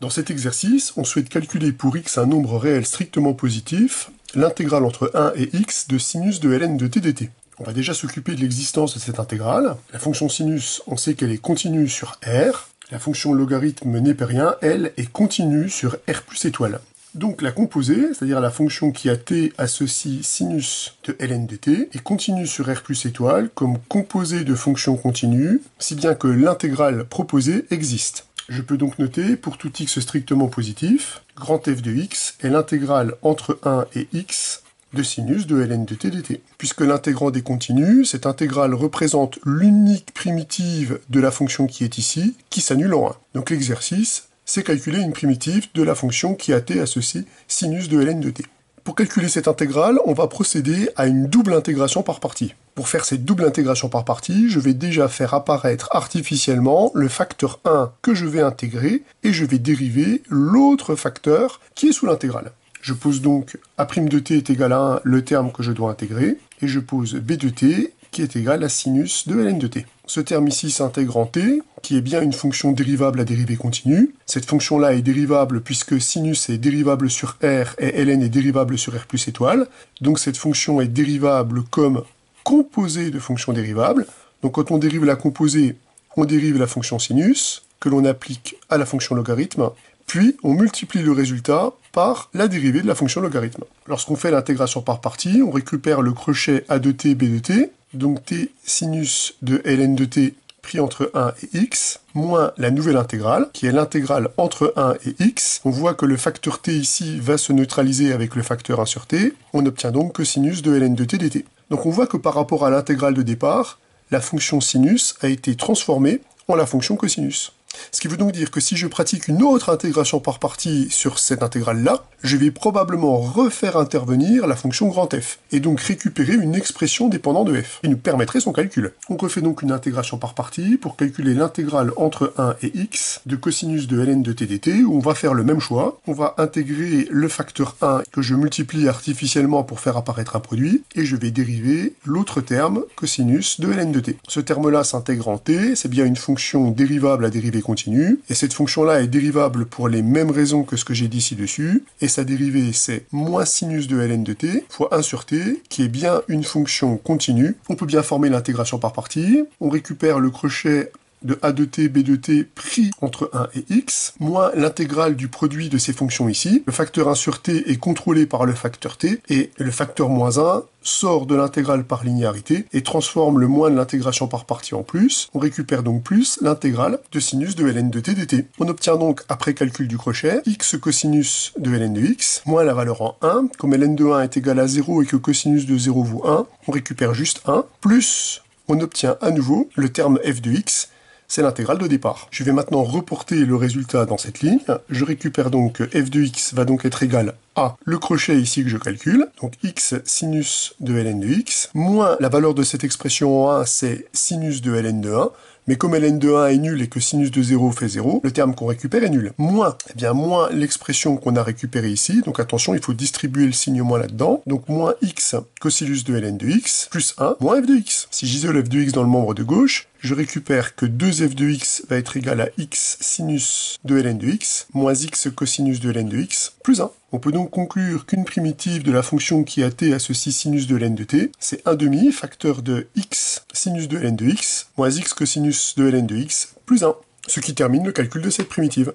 Dans cet exercice, on souhaite calculer pour x un nombre réel strictement positif, l'intégrale entre 1 et x de sinus de ln de t dt. On va déjà s'occuper de l'existence de cette intégrale. La fonction sinus, on sait qu'elle est continue sur r. La fonction logarithme népérien, elle, est continue sur r plus étoile. Donc la composée, c'est-à-dire la fonction qui à t associe sinus de ln de t, est continue sur r plus étoile comme composée de fonctions continues, si bien que l'intégrale proposée existe. Je peux donc noter, pour tout x strictement positif, grand f de x est l'intégrale entre 1 et x de sinus de ln de t dt. Puisque l'intégrand est continu, cette intégrale représente l'unique primitive de la fonction qui est ici, qui s'annule en 1. Donc l'exercice, c'est calculer une primitive de la fonction qui à t associe sinus de ln de t. Pour calculer cette intégrale, on va procéder à une double intégration par partie. Pour faire cette double intégration par partie, je vais déjà faire apparaître artificiellement le facteur 1 que je vais intégrer, et je vais dériver l'autre facteur qui est sous l'intégrale. Je pose donc a' de t est égal à 1 le terme que je dois intégrer, et je pose b de t qui est égal à sinus de ln de t. Ce terme ici s'intègre en t, qui est bien une fonction dérivable à dérivée continue. Cette fonction-là est dérivable puisque sinus est dérivable sur r et ln est dérivable sur r plus étoile. Donc cette fonction est dérivable comme composée de fonctions dérivables. Donc quand on dérive la composée, on dérive la fonction sinus, que l'on applique à la fonction logarithme, puis on multiplie le résultat par la dérivée de la fonction logarithme. Lorsqu'on fait l'intégration par partie, on récupère le crochet a de t, b de t, donc t sinus de ln de t pris entre 1 et x, moins la nouvelle intégrale, qui est l'intégrale entre 1 et x. On voit que le facteur t ici va se neutraliser avec le facteur 1 sur t. On obtient donc cosinus de ln de t dt. Donc on voit que par rapport à l'intégrale de départ, la fonction sinus a été transformée en la fonction cosinus. Ce qui veut donc dire que si je pratique une autre intégration par partie sur cette intégrale-là, je vais probablement refaire intervenir la fonction grand f, et donc récupérer une expression dépendant de f, qui nous permettrait son calcul. On refait donc une intégration par partie pour calculer l'intégrale entre 1 et x de cosinus de ln de t dt, où on va faire le même choix. On va intégrer le facteur 1 que je multiplie artificiellement pour faire apparaître un produit, et je vais dériver l'autre terme, cosinus de ln de t. Ce terme-là s'intègre en t, c'est bien une fonction dérivable à dérivée continue, et cette fonction-là est dérivable pour les mêmes raisons que ce que j'ai dit ci-dessus, et sa dérivée c'est moins sinus de ln de t fois 1 sur t, qui est bien une fonction continue. On peut bien former l'intégration par partie, on récupère le crochet de a de t, b de t pris entre 1 et x, moins l'intégrale du produit de ces fonctions ici. Le facteur 1 sur t est contrôlé par le facteur t, et le facteur moins 1 sort de l'intégrale par linéarité et transforme le moins de l'intégration par partie en plus. On récupère donc plus l'intégrale de sinus de ln de t dt. On obtient donc, après calcul du crochet, x cosinus de ln de x, moins la valeur en 1. Comme ln de 1 est égal à 0 et que cosinus de 0 vaut 1, on récupère juste 1, plus on obtient à nouveau le terme f de x, c'est l'intégrale de départ. Je vais maintenant reporter le résultat dans cette ligne. Je récupère donc f de x va donc être égal à le crochet ici que je calcule, donc x sinus de ln de x, moins la valeur de cette expression en 1, c'est sinus de ln de 1, mais comme ln de 1 est nul et que sinus de 0 fait 0, le terme qu'on récupère est nul. Moins, eh bien moins l'expression qu'on a récupérée ici, donc attention, il faut distribuer le signe moins là-dedans, donc moins x cosinus de ln de x, plus 1, moins f de x. Si j'isole f de x dans le membre de gauche, je récupère que 2f de x va être égal à x sinus de ln de x, moins x cosinus de ln de x, plus 1. On peut donc conclure qu'une primitive de la fonction qui à t associe sinus de ln de t, c'est 1/2 facteur de x sinus de ln de x, moins x cosinus de ln de x, plus 1. Ce qui termine le calcul de cette primitive.